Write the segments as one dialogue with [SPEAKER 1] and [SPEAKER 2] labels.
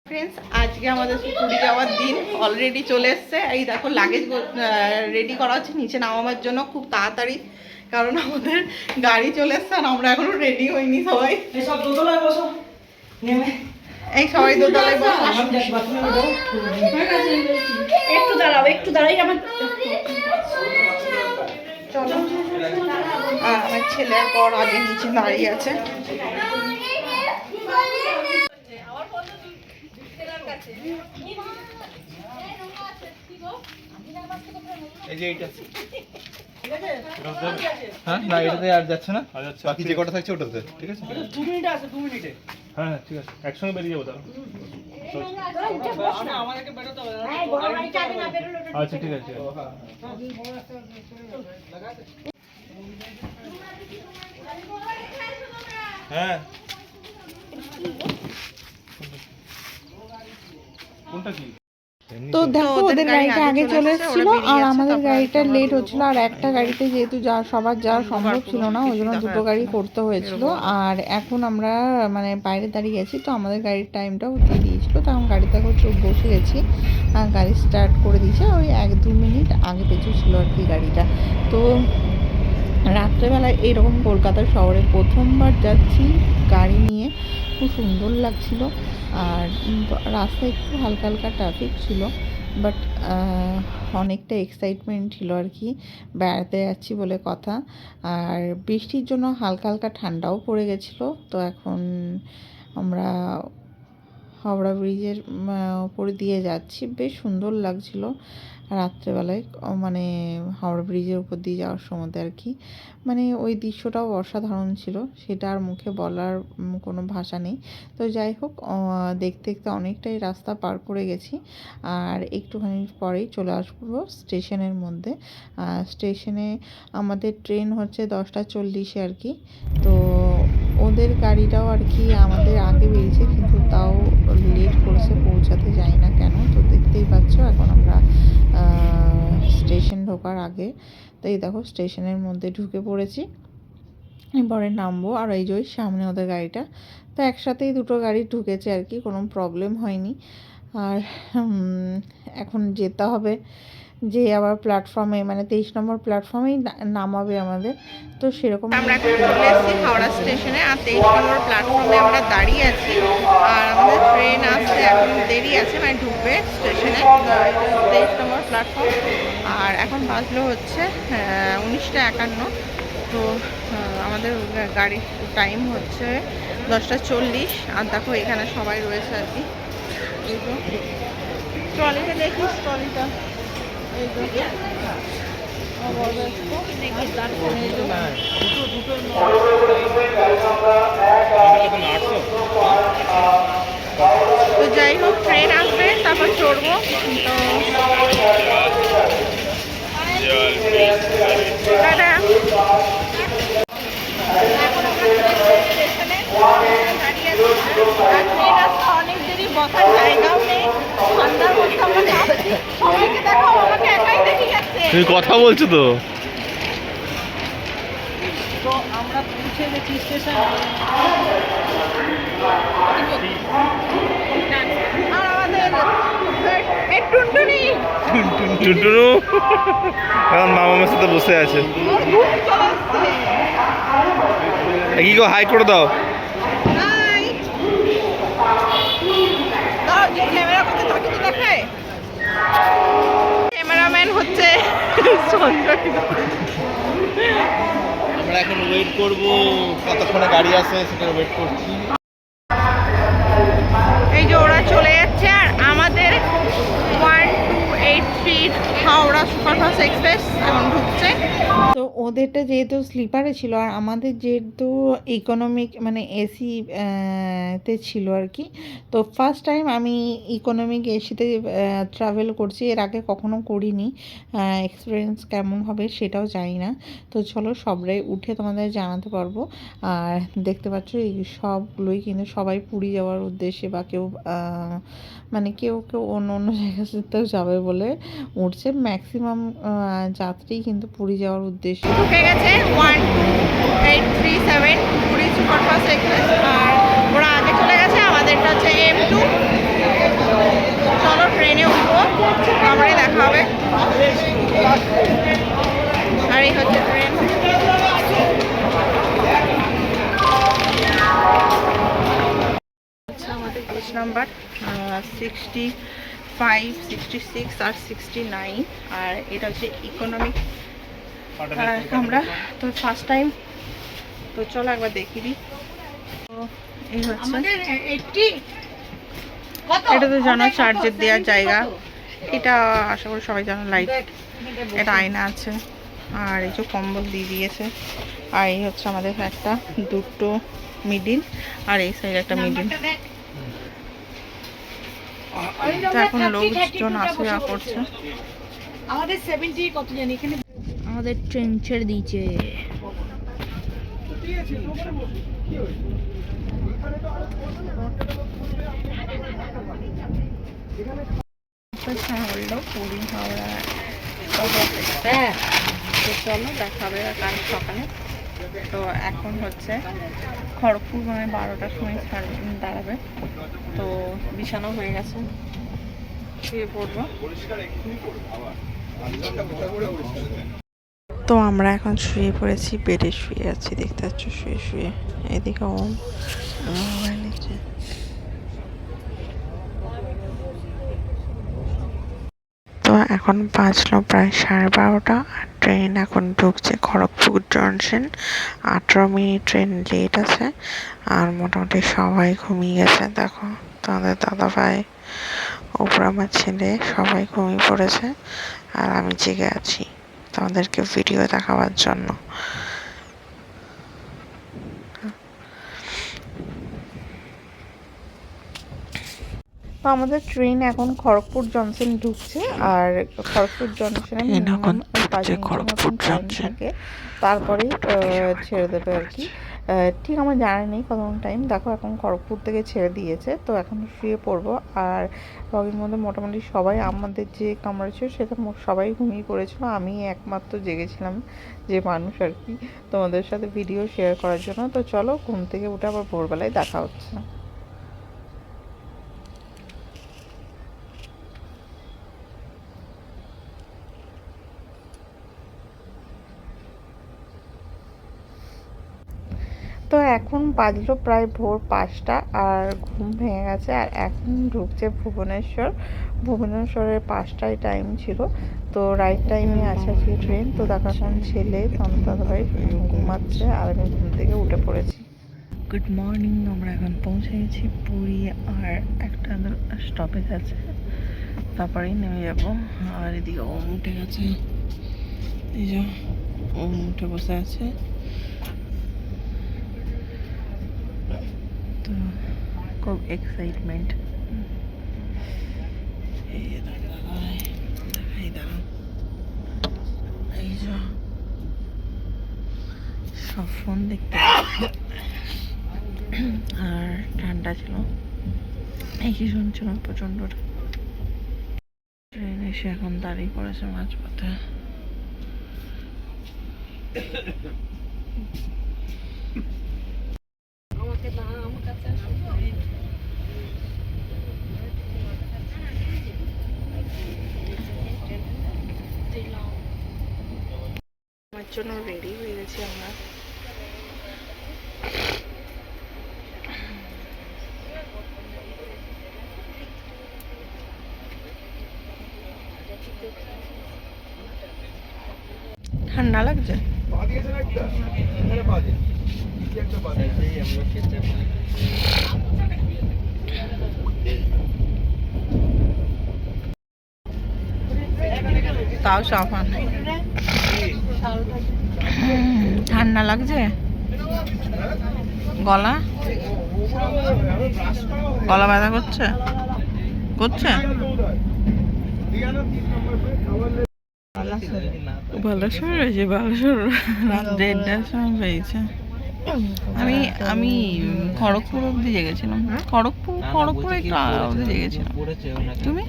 [SPEAKER 1] Friends आज के हमारे पुरी যাওয়ার दिन অলরেডি চলে এসেছে। এই দেখো লাগেজ রেডি করা হচ্ছে নিচে নামাবার জন্য খুব তাড়াতাড়ি, কারণ আমাদের গাড়ি চলে এসেছে আর আমরা এখনো রেডি হইনি। সবাই
[SPEAKER 2] এই সব দোতলায় বসো, নেমে
[SPEAKER 1] এই সবাই দোতলায় বসো।
[SPEAKER 2] একটু দাঁড়াও, একটু দাঁড়াই আমার।
[SPEAKER 1] চলো, আমার ছেলের পর আগে নিচে দাঁড়িয়ে আছে।
[SPEAKER 3] এই যে এইটা হ্যাঁ না এটাতে আর যাচ্ছে না, বাকি যে কটা থাকছে ওটাতে ঠিক আছে।
[SPEAKER 2] 2 মিনিট আছে, 2 মিনিটে।
[SPEAKER 3] হ্যাঁ ঠিক আছে, একসঙ্গে বেরিয়ে যাবো তাহলে।
[SPEAKER 2] আমাদেরকে বেরোতে হবে।
[SPEAKER 3] আচ্ছা ঠিক আছে। হ্যাঁ কোনটা কি?
[SPEAKER 1] তো দেখো ওদের গাড়িটা আগে চলে এসেছিল আর আমাদের গাড়িটা লেট হচ্ছিল, আর একটা গাড়িতে যেহেতু সবার যাওয়া সম্ভব ছিল না ওই জন্য দুটো গাড়ি করতে হয়েছিল। আর এখন আমরা মানে বাইরে দাঁড়িয়ে গেছি, তো আমাদের গাড়ির টাইমটাও দিয়ে দিয়েছিল, তো আমি গাড়িতে বসে গেছি আর গাড়ি স্টার্ট করে দিয়েছে। ওই 1-2 মিনিট আগে পেছু ছিল আর কি গাড়িটা। তো রাত্রেবেলায় এরকম কলকাতা শহরে প্রথমবার যাচ্ছি গাড়ি নিয়ে, খুব সুন্দর লাগছিল। আর রাস্তায় একটু হালকা হালকা ট্রাফিক ছিল, বাট অনেকটা এক্সাইটমেন্ট ছিল আর কি, বেড়াতে যাচ্ছি বলে কথা। আর বৃষ্টির জন্য হালকা হালকা ঠান্ডাও পড়ে গেছিলো। তো এখন আমরা হাওড়া ব্রিজের উপরে দিয়ে যাচ্ছি, বেশ সুন্দর লাগছিল রাত্রেবেলায়, মানে হাওড়া ব্রিজের উপর দিয়ে যাওয়ার সময় আর কি। মানে ওই দৃশ্যটাও অসাধারণ ছিল, সেটা আর মুখে বলার কোনো ভাষা নেই। তো যাই হোক, দেখতে দেখতে অনেকটাই রাস্তা পার করে গেছি, আর একটুখানি পরেই চলে আসবো স্টেশনের মধ্যে। স্টেশনে আমাদের ট্রেন হচ্ছে 10:40 আর কি। তো ওদের গাড়িটাও আর কি আমাদের আগে বেরিয়েছে, কিন্তু তাও লেট করেছে, পৌঁছাতে যাই না কেন। তো দেখতেই পাচ্ছ এখন আমরা স্টেশন ঢোকার আগে। তো এই দেখো স্টেশনের মধ্যে ঢুকে পড়েছি, এরপরে নামবো। আর এই যে সামনে ওদের গাড়িটা, তো একসাথেই দুটো গাড়ি ঢুকেছে আর কি, কোনো প্রবলেম হয়নি। আর এখন যেতে হবে যে আবার প্ল্যাটফর্মে, মানে 23 নম্বর প্ল্যাটফর্মেই নামাবে আমাদের। তো সেরকম আমরা এখন চলে এসেছি হাওড়া স্টেশনে, আর 23 নম্বর প্ল্যাটফর্মে আমরা দাঁড়িয়ে আছি। আর আমাদের ট্রেন আসতে এখন দেরি আছে, মানে ঢুকবে স্টেশনে 23 নম্বর প্ল্যাটফর্ম। আর এখন বাজলো হচ্ছে 19:51। তো আমাদের গাড়ির টাইম হচ্ছে 10:40। আর দেখো এখানে সবাই রয়েছে আর কি। এই তো ট্রলিটা দেখিস, ট্রলিটা এই তো তো যাই হোক ট্রেন আসবে তারপর চড়বো। তো দাদা অনেক দেরি, বসার জায়গাও নেই, ঠান্ডার মধ্যে আমরা যাচ্ছি। সবাইকে দেখো, আমাকে একাই দেখে যাচ্ছে।
[SPEAKER 3] তুমি কথা বলছো তো।
[SPEAKER 2] তো আমরা পৌঁছে গেছি স্টেশন।
[SPEAKER 1] আর আমাদের টুনটুনি
[SPEAKER 3] টুনটুনু এখন মামার সাথে বসে আছে। কি গো, হাই করে দাও।
[SPEAKER 1] ক্যামেরাম্যান হচ্ছে
[SPEAKER 3] আমরা এখন ওয়েট করবো কতক্ষণে গাড়ি আসে, সেটা ওয়েট করছি।
[SPEAKER 1] এই যে ওরা চলে যাচ্ছে, আর আমাদের 1283 হাওড়া সুপারফাস্ট এক্সপ্রেস এখন ঢুকছে। তো ওদেরটা যেহেতু স্লিপারে ছিল আর আমাদের যেহেতু ইকোনমিক মানে এসি তে ছিল আর কি। তো ফার্স্ট টাইম আমি ইকোনমিক এসিতে ট্রাভেল করছি, এর আগে কখনো করিনি। এক্সপিরিয়েন্স কেমন হবে সেটাও জানি না। তো চলো সবাই উঠে তোমাদের জানাতে পারবো। আর দেখতে পাচ্ছ এই সবগুলোই কিন্তু সবাই পুরী যাওয়ার উদ্দেশ্যে, বা কেউ মানে কেউ কেউ অন্য অন্য জায়গাতেও যাবে বলে উঠছে। ম্যাক্সিমাম যাত্রী কিন্তু পুরী যাওয়ার উদ্দেশ্যে ঢুকে গেছে 12837 পুরী সুপারফাস্ট এক্সপ্রেস। আর ওরা আগে চলে গেছে, আমাদেরটা হচ্ছে M2। আর এই হচ্ছে ট্রেন। আচ্ছা, আমাদের কোচ নাম্বার 65, 66 আর 69, আর এটা হচ্ছে ইকোনমিক। আমরা তো ফার্স্ট টাইম, তো চলো একবার দেখি দিই। তো এই হচ্ছে, এটা তো জানো চার্জের দেওয়ার জায়গা। এটা আশা করি সবাই জানো, লাইট, এটা আয়না আছে, আর এই যে কম্বল দিয়ে দিয়েছে। আর এই হচ্ছে আমাদের একটা দুটো মিডিল, আর এই সাইড একটা মিডিল। তো এখন লোকজন আসা যাওয়া করছে।
[SPEAKER 2] আমাদের 70 কত জানি এখানে
[SPEAKER 1] আমাদের ট্রেন ছেড়ে দিয়েছে। পুরী হাওড়া, তো চলো দেখাবে কাল সকালে। তো এখন হচ্ছে খড়গপুর, মানে 12টার সময় দাঁড়াবে। তো বিছানা হয়ে গেছে, শুয়ে পড়বো। তো আমরা এখন শুয়ে পড়েছি, বেডে শুয়ে আছি, দেখতে পাচ্ছ শুয়ে শুয়ে। এদিকে ওম মোবাইল নিচ্ছে। তো এখন বাজলো প্রায় 12:30, আর ট্রেন এখন ঢুকছে Kharagpur junction. 18 minute train late আছে, আর মোটামুটি সবাই ঘুমিয়ে গেছে। দেখো তোমাদের দাদা ভাই, ওপর আমার ছেলে, সবাই ঘুমিয়ে পড়েছে, আর আমি জেগে আছি তোমাদেরকে ভিডিও দেখাবার জন্য। তো আমাদের ট্রেন এখন খড়গপুর জংশন ঢুকছে, আর খড়গপুর জংশনে মিনিমাম 5 মিনিটের মতন টাইম থাকে, তারপরেই ছেড়ে দেবে আর কি। ঠিক আমার জানা নেই কতক্ষণ টাইম। দেখো এখন খড়গপুর থেকে ছেড়ে দিয়েছে, তো এখন শুয়ে পড়বো। আর রগের মধ্যে মোটামুটি সবাই, আমাদের যে কামরা ছিল সেটা সবাই ঘুমিয়ে পড়েছিল, আমি একমাত্র জেগেছিলাম যে মানুষ আর কি, তোমাদের সাথে ভিডিও শেয়ার করার জন্য। তো চলো ঘুম থেকে উঠে আবার ভোরবেলায় দেখা হচ্ছে। তো এখন বাজলো প্রায় ভোর 5টা, আর ঘুম ভেঙে গেছে। আর এখন ঢুকছে ভুবনেশ্বরের 5টায় টাইম ছিল, তো রাইট টাইমে আসা যে ট্রেন। তো দেখো এখন ছেলে দাদাভাই ঘুমাচ্ছে, আর আমি ঘুম থেকে উঠে পড়েছি। গুড মর্নিং, আমরা এখন পৌঁছে গেছি পুরী, আর একটা স্টপেজ আছে, তারপরেই নেমে যাবো। আর এদিকে ওম উঠে গেছে, এই যে ওম উঠে বসে আছে। তো খুব এক্সাইটমেন্ট। এই যে সব ফোন দেখতে, আর ঠান্ডা ছিল, একই শুনছিল প্রচন্ড। ট্রেন এসে এখন দাঁড়িয়ে পড়েছে মাঝপথে। আমার জন্য রেডি হয়ে গেছি আমরা। ঠান্ডা লাগছে। তাও সাফান, ঠান্ডা লাগছে। গলা গলা ব্যথা করছে করছে বালাসোর রয়েছে, বালাসোর রাত 1:30টার সময় পেয়েছে। আমি খড়গপুর অব্দি জেগেছিলাম, খড়গপুর একটু অব্দি জেগেছিলাম। তুমি?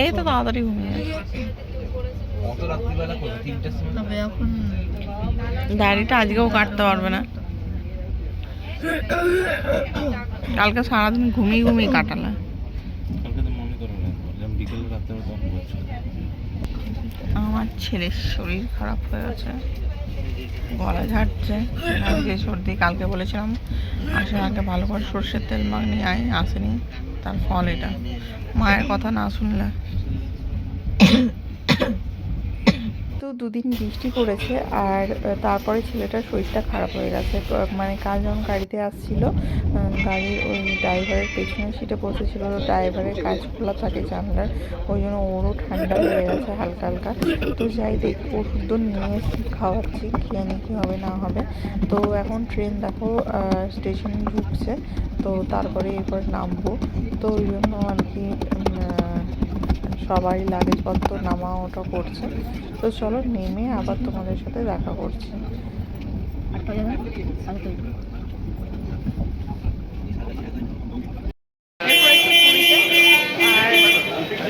[SPEAKER 1] এই তো তাড়াতাড়ি ঘুমিয়ে গেছে। দাড়িটা আজকেও কাটতে পারবে না, কালকে সারাদিন ঘুমিয়ে কাটালে। ছেলের শরীর খারাপ হয়ে গেছে, গলা ঝাড়ছে, যে সর্দি। কালকে বলেছিলাম আসার আগে ভালো করে সর্ষের তেল মাখ নিয়ে আয়, আসেনি, তার ফল এটা। মায়ের কথা না শুনলে। তো দুদিন বৃষ্টি পড়েছে আর তারপরে ছেলেটার শরীরটা খারাপ হয়ে গেছে। মানে কাল যখন গাড়িতে আসছিল, গাড়ির ওই ড্রাইভারের পেছনের সিটে বসেছিল, তো ড্রাইভারের কাজ খোলা থাকে জানলার, ওই জন্য ওরও ঠান্ডা লেগে গেছে হালকা হালকা। তো যাই দেখি, ওষুধ তো নিয়ে এসে খাওয়াচ্ছি, খেয়ে নিই কী হবে না হবে। তো এখন ট্রেন দেখো স্টেশনে ঢুকছে, তো তারপরে এরপর নামবো। তো ওই জন্য আর কি সবাই লাগেজপত্র নামা ওটা করছে। তো চলো নেমে আবার তোমাদের সাথে দেখা করছি। আর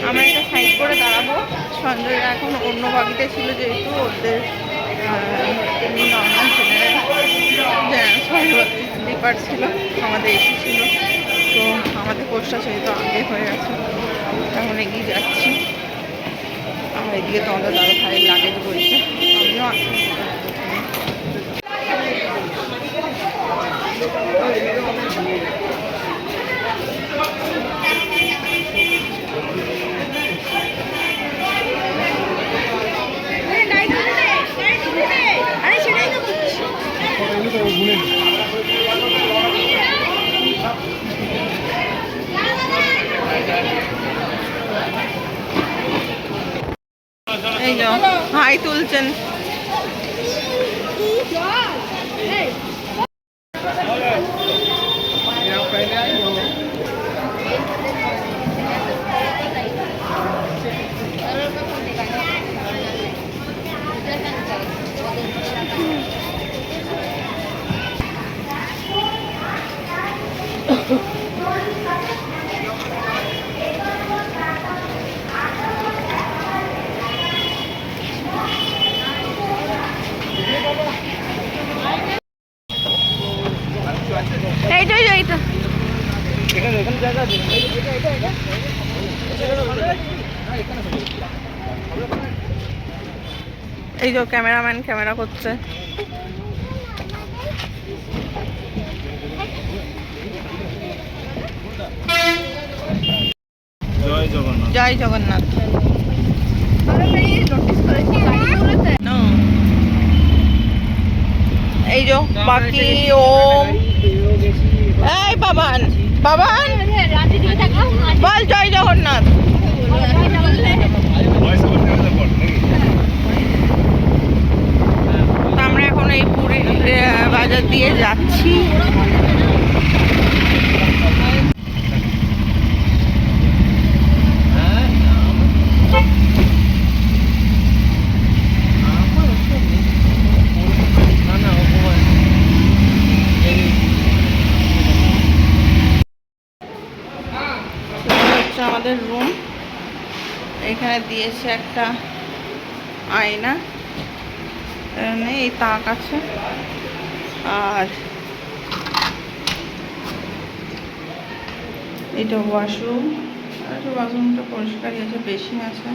[SPEAKER 1] আমরা একটা সাইড করে দাঁড়াবো। সঞ্জয়রা এখন অন্য বাকিতে ছিল, যেহেতু ওদের এমনি নর্মাল স্লিপার ছিল, আমাদের এসি ছিল। তো আমাদের কোর্সটা যেহেতু আগে হয়ে গেছে, এখন এগিয়ে যাচ্ছি। আর এদিকে তোমাদের দাদা ভাইয়ের লাগেজ বলছে, আমিও আসি। এই যে হাই তুলছেন। এইটা এইটা এই যে ক্যামেরাম্যান ক্যামেরা করছে।
[SPEAKER 3] জয় জগন্নাথ।
[SPEAKER 1] জয় জগন্নাথ। এই যে বাকি ওম, এই বাবান বাবান বল জয় জগন্নাথ। আমরা এখন এই পুরী বাজার দিয়ে যাচ্ছি। আমাদের রুম এখানে দিয়েছে একটা আয়না, এই তাক আছে, আর এটা ওয়াশরুম। আর বাথরুমটা পরিষ্কারই আছে, বেসিন আছে,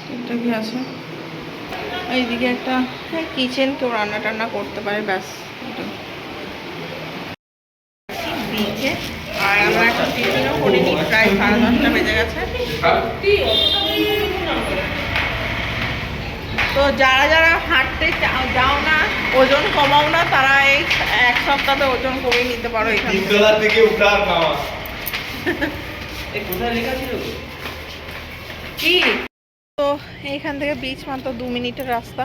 [SPEAKER 1] ঠিকঠাকই আছে। এইদিকে একটা কিচেন, কেউ রান্না টান্না করতে পারে, ব্যাস এটা বিচে। আর আমরা এখন টিফিনও করিনি, প্রায় 10:30 বেজে গেছে। তো যারা যারা হাঁটতে যাও না, ওজন কমাও না, তারা এই 1 সপ্তাহে ওজন কমিয়ে নিতে পারো। এখানে থেকে উঠার নামা কি, তো এইখান থেকে বিচ মাত্র 2 মিনিটের রাস্তা।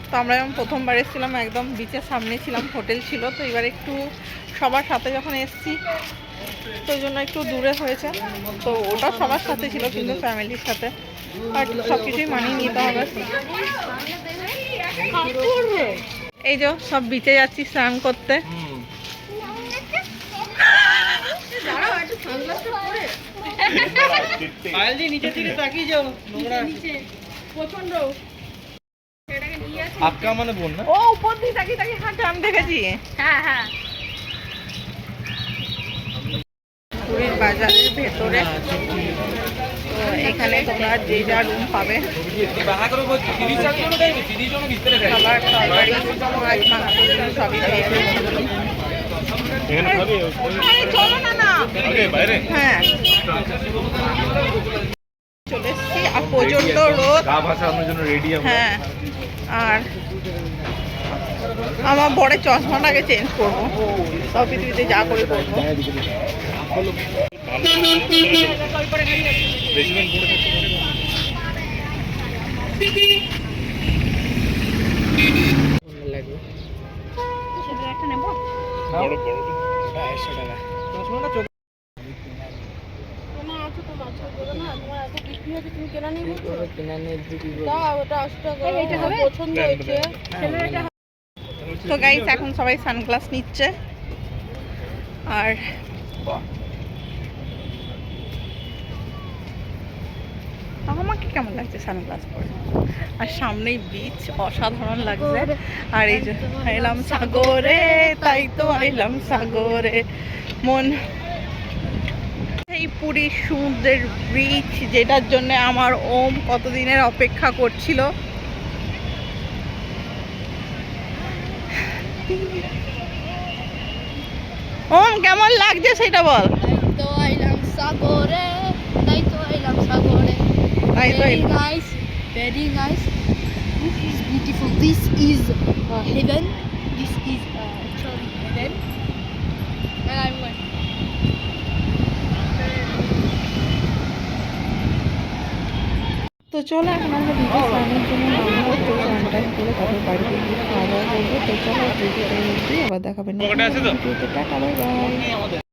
[SPEAKER 1] তো আমরা যখন প্রথমবার এসেছিলাম একদম বিচের সামনে ছিলাম, হোটেল ছিল। তো এবার একটু সবার সাথে যখন এসেছি, তো ওই জন্য একটু দূরে হয়েছে। তো ওটা সবার সাথে ছিল, কিন্তু ফ্যামিলির সাথে, আর সব কিছুই মানিয়ে নিতে হবে। এই যে সব বিচে যাচ্ছি স্নান করতে।
[SPEAKER 3] মানে বোন না,
[SPEAKER 1] ও উপর দিয়ে তাকিয়ে তাকিয়ে হাঁটে, আমি দেখেছি। হ্যাঁ হ্যাঁ, পুরীর বাজারের ভেতরে। তো এখানে তোমরা যে যা রুম পাবে, খাবার তরকারি মাছ মাংস সবই পেয়ে যাবে। আরে চলো না না, হ্যাঁ চলে এসছি। আর প্রচন্ড রোদ, হ্যাঁ। আর আমার বরের চশমাটাকে চেঞ্জ করবো, সব পৃথিবীতে যা করে করবো। একটা নেবো, তো গাইস এখন সবাই সানগ্লাস নিচ্ছে। আর আমাকে কেমন লাগছে সানগ্লাস পরে, আর সামনেই বিচ, অসাধারণ লাগছে। আর এই যে এলাম সাগরে, তাই তো এলাম সাগরে মন। এই পুরীর সমুদ্রের বিচ, যেটার জন্য আমার ওম কতদিনের অপেক্ষা করছিল। ওম কেমন লাগছে সেটা বল।
[SPEAKER 4] তো আইলাম সাগরে, তাই তো আইলাম সাগরে। Very nice, very nice. This is beautiful. This is heaven. This is actually heaven. And I'm going.
[SPEAKER 1] তো চলো এখন আমরা ভিডিও স্নানের জন্য নামবো। তো স্নান টান করে তারপর বাড়িতে গিয়ে খাওয়া দাওয়া করবো। তো চলো ভিডিওটা আবার দেখাবেন, টাটা বাই বাই।